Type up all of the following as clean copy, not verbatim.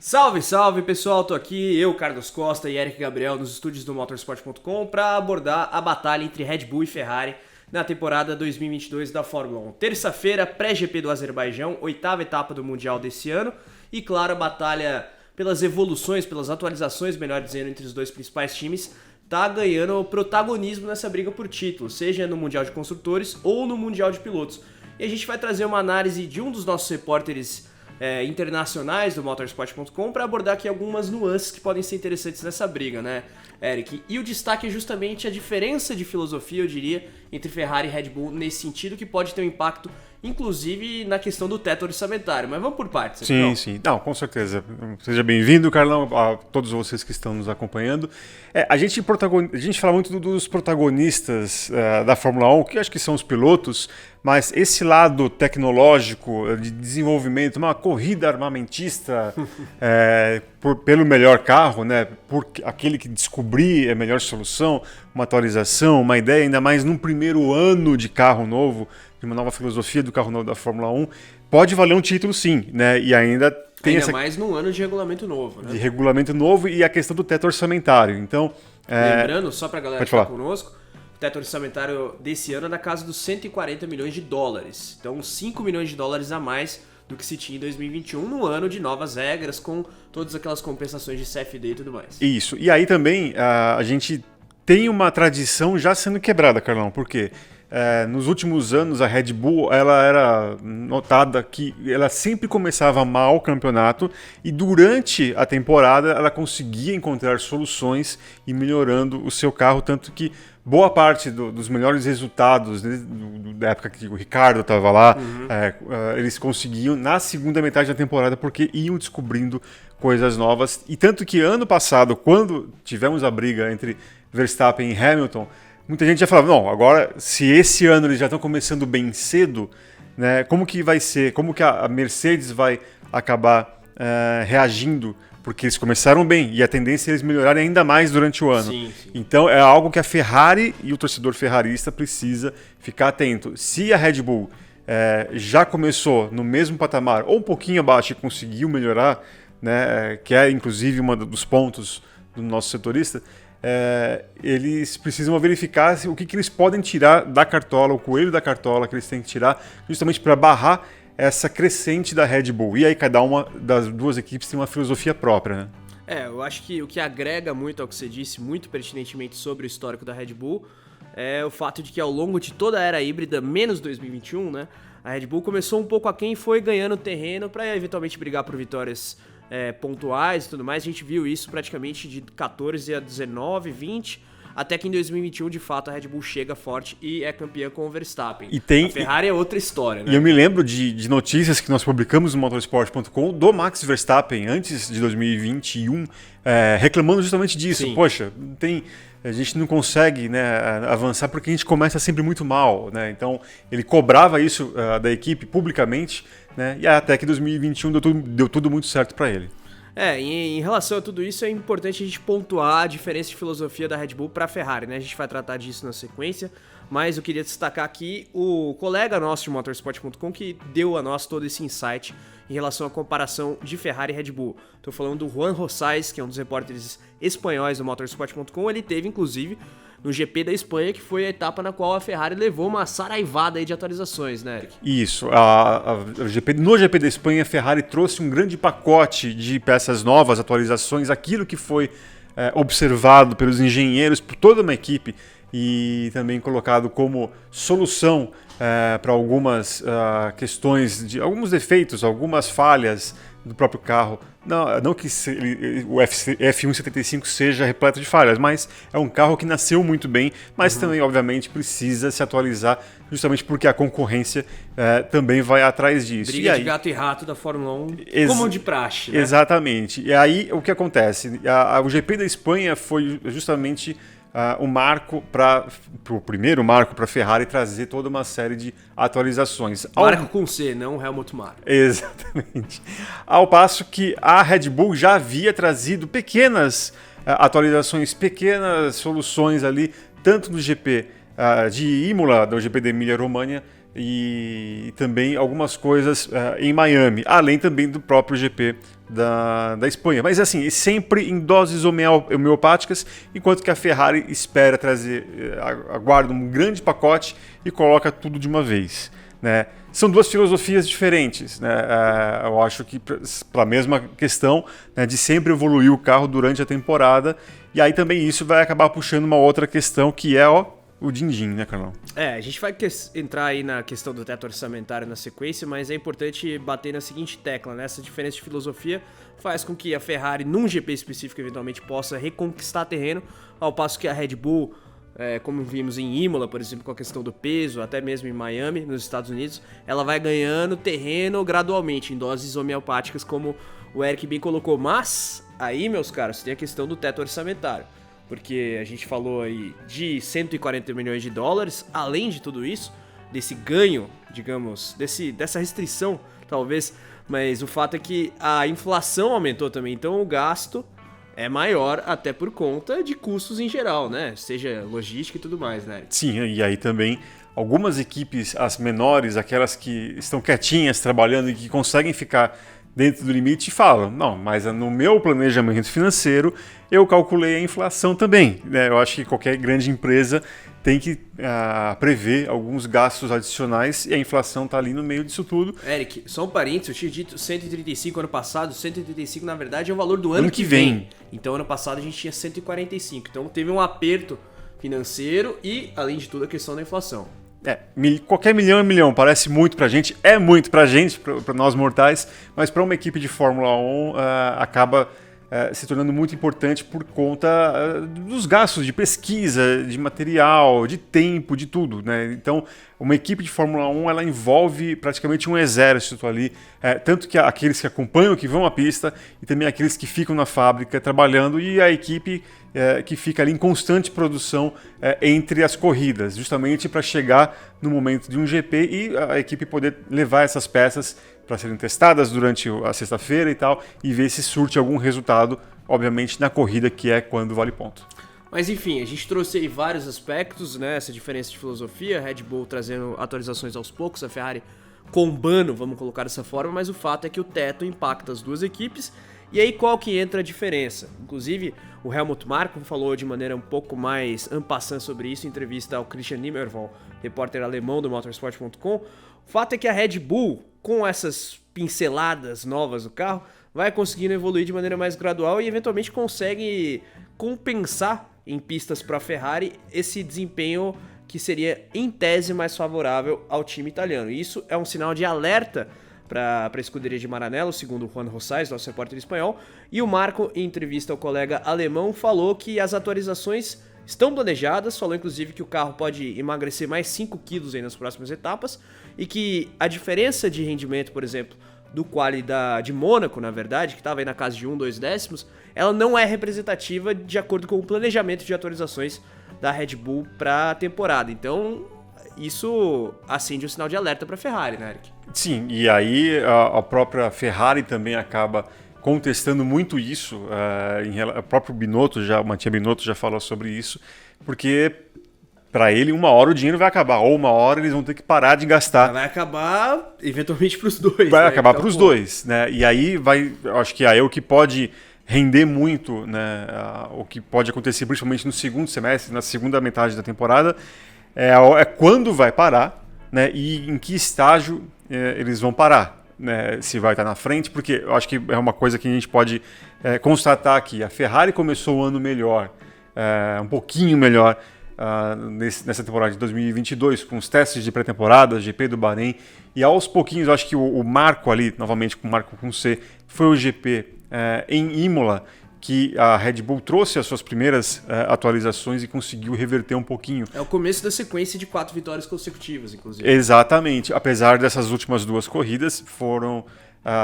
Salve, salve pessoal, tô aqui, eu, Carlos Costa e Eric Gabriel nos estúdios do Motorsport.com para abordar a batalha entre Red Bull e Ferrari na temporada 2022 da Fórmula 1. Terça-feira, pré-GP do Azerbaijão, oitava etapa do Mundial desse ano e, claro, a batalha pelas evoluções, pelas atualizações, melhor dizendo, entre os dois principais times, tá ganhando protagonismo nessa briga por título, seja no Mundial de Construtores ou no Mundial de Pilotos. E a gente vai trazer uma análise de um dos nossos repórteres internacionais do Motorsport.com para abordar aqui algumas nuances que podem ser interessantes nessa briga, né, Eric? E o destaque é justamente a diferença de filosofia, eu diria, entre Ferrari e Red Bull nesse sentido, que pode ter um impacto, inclusive, na questão do teto orçamentário. Mas vamos por partes. Sim, então. sim. Não, com certeza. Seja bem-vindo, Carlão, a todos vocês que estão nos acompanhando. A gente fala muito dos protagonistas da Fórmula 1, que acho que são os pilotos, mas esse lado tecnológico, de desenvolvimento, uma corrida armamentista pelo melhor carro, né, por aquele que descobrir a melhor solução, uma atualização, uma ideia, ainda mais num primeiro ano de carro novo, de uma nova filosofia do carro novo da Fórmula 1, pode valer um título sim, né, e ainda tem ainda mais num ano de regulamento novo, né? De regulamento novo e a questão do teto orçamentário. Então, lembrando, só pra galera que tá falar. conosco, o teto orçamentário desse ano é na casa dos 140 milhões de dólares. Então, 5 milhões de dólares a mais do que se tinha em 2021, no ano de novas regras, com todas aquelas compensações de CFD e tudo mais. Isso. E aí também a gente tem uma tradição já sendo quebrada, Carlão. Por quê? Nos últimos anos, a Red Bull ela era notada que ela sempre começava mal o campeonato e durante a temporada ela conseguia encontrar soluções e melhorando o seu carro, tanto que boa parte dos melhores resultados da época que o Ricardo estava lá, eles conseguiam na segunda metade da temporada porque iam descobrindo coisas novas. E tanto que ano passado, quando tivemos a briga entre Verstappen e Hamilton, muita gente já falava, não, agora se esse ano eles já estão começando bem cedo, né, como que vai ser, como que a Mercedes vai acabar reagindo, porque eles começaram bem e a tendência é eles melhorarem ainda mais durante o ano. Sim, sim. Então é algo que a Ferrari e o torcedor ferrarista precisa ficar atento. Se a Red Bull já começou no mesmo patamar ou um pouquinho abaixo e conseguiu melhorar, né, que é inclusive um dos pontos do nosso setorista, eles precisam verificar o que eles podem tirar da cartola, o coelho da cartola que eles têm que tirar, justamente para barrar essa crescente da Red Bull. E aí cada uma das duas equipes tem uma filosofia própria, né? Eu acho que o que agrega muito ao que você disse, muito pertinentemente sobre o histórico da Red Bull, é o fato de que ao longo de toda a era híbrida, menos 2021, né, a Red Bull começou um pouco aquém e foi ganhando terreno para eventualmente brigar por vitórias pontuais e tudo mais. A gente viu isso praticamente de 14 a 19, 20, até que em 2021, de fato, a Red Bull chega forte e é campeã com o Verstappen. A Ferrari é outra história, né? E eu me lembro de notícias que nós publicamos no Motorsport.com do Max Verstappen antes de 2021, reclamando justamente disso. Sim. Poxa, a gente não consegue, né, avançar porque a gente começa sempre muito mal, né? Então ele cobrava isso da equipe publicamente, né? E até que 2021 deu tudo muito certo para ele. Em relação a tudo isso, é importante a gente pontuar a diferença de filosofia da Red Bull para a Ferrari, né? A gente vai tratar disso na sequência, mas eu queria destacar aqui o colega nosso de Motorsport.com que deu a nós todo esse insight em relação à comparação de Ferrari e Red Bull. Estou falando do Juan Rosais, que é um dos repórteres espanhóis do Motorsport.com. Ele teve, inclusive, no GP da Espanha, que foi a etapa na qual a Ferrari levou uma saraivada aí de atualizações, né, Eric? Isso. No GP da Espanha, a Ferrari trouxe um grande pacote de peças novas, atualizações, aquilo que foi observado pelos engenheiros, por toda uma equipe, e também colocado como solução para algumas questões, de alguns defeitos, algumas falhas do próprio carro. Não que o F175 seja repleto de falhas, mas é um carro que nasceu muito bem, mas também, obviamente, precisa se atualizar, justamente porque a concorrência também vai atrás disso. Briga de gato e rato da Fórmula 1, como de praxe, né? Exatamente. E aí, o que acontece? O GP da Espanha foi justamente o primeiro marco para a Ferrari trazer toda uma série de atualizações. Marco com C, não Helmut Marko. Exatamente. Ao passo que a Red Bull já havia trazido pequenas atualizações, pequenas soluções ali, tanto no GP de Imola, do GP da Emília-Romagna, e também algumas coisas em Miami, além também do próprio GP da Espanha. Mas assim, sempre em doses homeopáticas, enquanto que a Ferrari espera trazer, aguarda um grande pacote e coloca tudo de uma vez, né? São duas filosofias diferentes, né? Eu acho que para a mesma questão, né, de sempre evoluir o carro durante a temporada, e aí também isso vai acabar puxando uma outra questão que é o din-din, né, Carlão? A gente vai entrar aí na questão do teto orçamentário na sequência, mas é importante bater na seguinte tecla, né? Essa diferença de filosofia faz com que a Ferrari, num GP específico, eventualmente possa reconquistar terreno, ao passo que a Red Bull, como vimos em Imola, por exemplo, com a questão do peso, até mesmo em Miami, nos Estados Unidos, ela vai ganhando terreno gradualmente, em doses homeopáticas, como o Eric bem colocou. Mas aí, meus caros, tem a questão do teto orçamentário, porque a gente falou aí de 140 milhões de dólares, além de tudo isso, desse ganho, digamos, dessa restrição, talvez, mas o fato é que a inflação aumentou também, então o gasto é maior até por conta de custos em geral, né? Seja logística e tudo mais, né? Sim, e aí também algumas equipes, as menores, aquelas que estão quietinhas trabalhando e que conseguem ficar dentro do limite, falam, não, mas no meu planejamento financeiro eu calculei a inflação também, né? Eu acho que qualquer grande empresa tem que prever alguns gastos adicionais e a inflação está ali no meio disso tudo. Eric, só um parênteses, eu tinha dito 135 ano passado, 135 na verdade é o valor do ano que vem. Então ano passado a gente tinha 145, então teve um aperto financeiro e, além de tudo, a questão da inflação. Qualquer milhão é milhão, parece muito pra gente, é muito pra gente, pra nós mortais, mas para uma equipe de Fórmula 1 acaba se tornando muito importante por conta dos gastos de pesquisa, de material, de tempo, de tudo, né? Então, uma equipe de Fórmula 1 ela envolve praticamente um exército ali, tanto que aqueles que acompanham, que vão à pista, e também aqueles que ficam na fábrica trabalhando, e a equipe que fica ali em constante produção entre as corridas, justamente para chegar no momento de um GP e a equipe poder levar essas peças para serem testadas durante a sexta-feira e tal, e ver se surte algum resultado, obviamente, na corrida, que é quando vale ponto. Mas enfim, a gente trouxe aí vários aspectos, né? Essa diferença de filosofia, a Red Bull trazendo atualizações aos poucos, a Ferrari combando, vamos colocar dessa forma, mas o fato é que o teto impacta as duas equipes. E aí qual que entra a diferença? Inclusive, o Helmut Marko falou de maneira um pouco mais en passant sobre isso em entrevista ao Christian Nimmervoll, repórter alemão do Motorsport.com. O fato é que a Red Bull, com essas pinceladas novas do carro, vai conseguindo evoluir de maneira mais gradual e eventualmente consegue compensar em pistas para a Ferrari esse desempenho que seria em tese mais favorável ao time italiano. Isso é um sinal de alerta para a escuderia de Maranello, segundo o Juan Rosales, nosso repórter espanhol, e o Marko, em entrevista ao colega alemão, falou que as atualizações estão planejadas, falou inclusive que o carro pode emagrecer mais 5 quilos aí nas próximas etapas, e que a diferença de rendimento, por exemplo, do quali de Mônaco, na verdade, que estava aí na casa de 1-2 décimos, ela não é representativa de acordo com o planejamento de atualizações da Red Bull para a temporada. Então, isso acende um sinal de alerta para a Ferrari, né, Eric? Sim, e aí a própria Ferrari também acaba contestando muito isso. O próprio o Mattia Binotto já falou sobre isso, porque para ele uma hora o dinheiro vai acabar, ou uma hora eles vão ter que parar de gastar. Vai acabar eventualmente para os dois. Vai acabar para os dois, né? E aí acho que aí é o que pode render muito, né? O que pode acontecer principalmente no segundo semestre, na segunda metade da temporada, é quando vai parar, né? E em que estágio eles vão parar, né? Se vai estar na frente, porque eu acho que é uma coisa que a gente pode constatar aqui. A Ferrari começou o ano melhor, um pouquinho melhor, nessa temporada de 2022, com os testes de pré-temporada, GP do Bahrein, e aos pouquinhos, eu acho que o marco ali, novamente com o marco com C, foi o GP em Imola, que a Red Bull trouxe as suas primeiras atualizações e conseguiu reverter um pouquinho. É o começo da sequência de 4 vitórias consecutivas, inclusive. Exatamente. Apesar dessas últimas 2 corridas, foram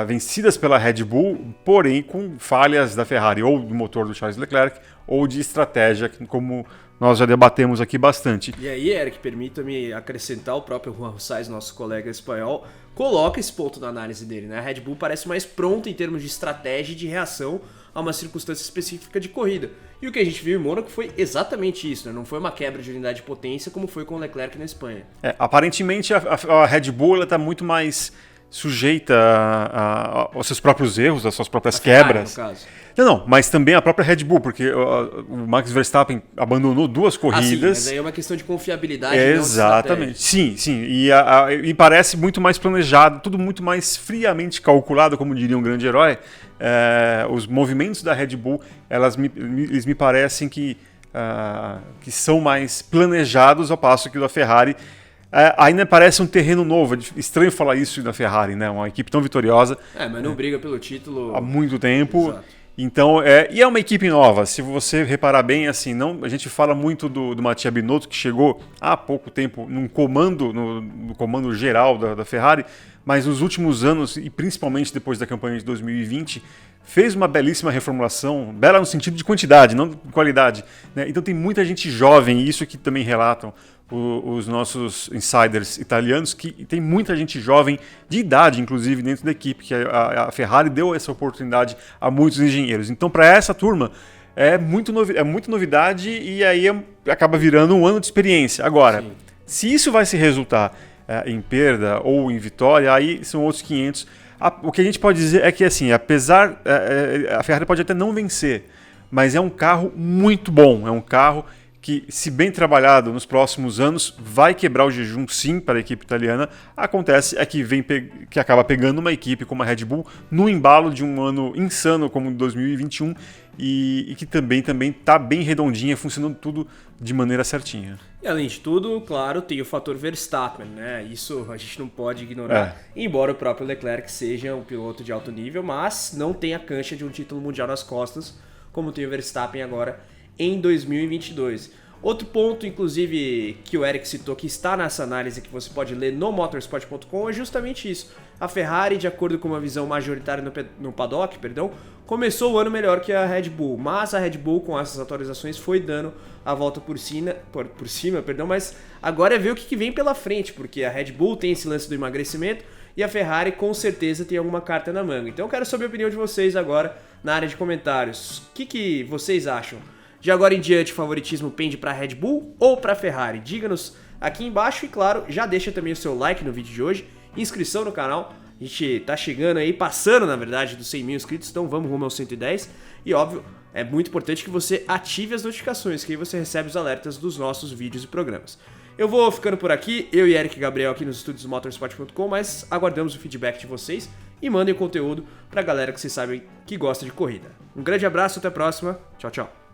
vencidas pela Red Bull, porém com falhas da Ferrari, ou do motor do Charles Leclerc, ou de estratégia, como nós já debatemos aqui bastante. E aí, Eric, permita-me acrescentar, o próprio Juan Rosais, nosso colega espanhol, coloca esse ponto na análise dele, né? A Red Bull parece mais pronta em termos de estratégia e de reação a uma circunstância específica de corrida. E o que a gente viu em Mônaco foi exatamente isso, né? Não foi uma quebra de unidade de potência como foi com o Leclerc na Espanha. Aparentemente a Red Bull está muito mais sujeita aos seus próprios erros, às suas próprias quebras. No caso. Não, mas também a própria Red Bull, porque o Max Verstappen abandonou 2 corridas. Sim, mas aí é uma questão de confiabilidade. Exatamente, sim. E parece muito mais planejado, tudo muito mais friamente calculado, como diria um grande herói. Os movimentos da Red Bull, eles me parecem que são mais planejados, ao passo que o da Ferrari ainda parece um terreno novo. É estranho falar isso da Ferrari, né? Uma equipe tão vitoriosa. Mas não briga pelo título há muito tempo. Exato. Então, e é uma equipe nova. Se você reparar bem, assim, a gente fala muito do Mattia Binotto, que chegou há pouco tempo no comando geral da Ferrari, mas nos últimos anos, e principalmente depois da campanha de 2020, fez uma belíssima reformulação, bela no sentido de quantidade, não de qualidade, né? Então tem muita gente jovem, e isso que também relatam os nossos insiders italianos, que tem muita gente jovem, de idade inclusive, dentro da equipe, que a Ferrari deu essa oportunidade a muitos engenheiros. Então, para essa turma, é muita novidade, e aí acaba virando um ano de experiência. Agora, Sim. Se isso vai se resultar em perda ou em vitória, aí são outros 500. O que a gente pode dizer é que, assim, apesar, a Ferrari pode até não vencer, mas é um carro muito bom, é um carro que, se bem trabalhado nos próximos anos, vai quebrar o jejum, sim, para a equipe italiana. Acontece que acaba pegando uma equipe como a Red Bull no embalo de um ano insano como 2021 e que também está bem redondinha, funcionando tudo de maneira certinha. E além de tudo, claro, tem o fator Verstappen, né? Isso a gente não pode ignorar. Embora o próprio Leclerc seja um piloto de alto nível, mas não tem a cancha de um título mundial nas costas, como tem o Verstappen agora em 2022. Outro ponto, inclusive, que o Eric citou, que está nessa análise que você pode ler no motorsport.com, é justamente isso. A Ferrari, de acordo com uma visão majoritária no paddock, começou o ano melhor que a Red Bull, mas a Red Bull, com essas atualizações, foi dando a volta por cima, mas agora é ver o que vem pela frente, porque a Red Bull tem esse lance do emagrecimento e a Ferrari com certeza tem alguma carta na manga. Então eu quero saber a opinião de vocês agora na área de comentários. O que vocês acham? De agora em diante, o favoritismo pende para a Red Bull ou para a Ferrari? Diga-nos aqui embaixo e, claro, já deixa também o seu like no vídeo de hoje, inscrição no canal. A gente tá chegando aí, passando, na verdade, dos 100 mil inscritos, então vamos rumo aos 110. E, óbvio, é muito importante que você ative as notificações, que aí você recebe os alertas dos nossos vídeos e programas. Eu vou ficando por aqui, eu e Eric e Gabriel aqui nos estúdios do motorsport.com, mas aguardamos o feedback de vocês e mandem o conteúdo pra galera que vocês sabem que gosta de corrida. Um grande abraço, até a próxima. Tchau, tchau.